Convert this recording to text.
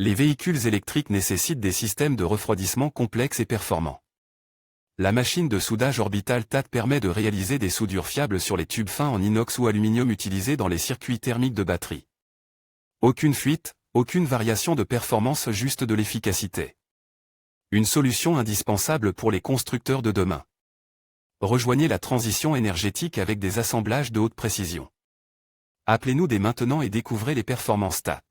Les véhicules électriques nécessitent des systèmes de refroidissement complexes et performants. La machine de soudage orbital TAT permet de réaliser des soudures fiables sur les tubes fins en inox ou aluminium utilisés dans les circuits thermiques de batterie. Aucune fuite, aucune variation de performance, juste de l'efficacité. Une solution indispensable pour les constructeurs de demain. Rejoignez la transition énergétique avec des assemblages de haute précision. Appelez-nous dès maintenant et découvrez les performances TAT.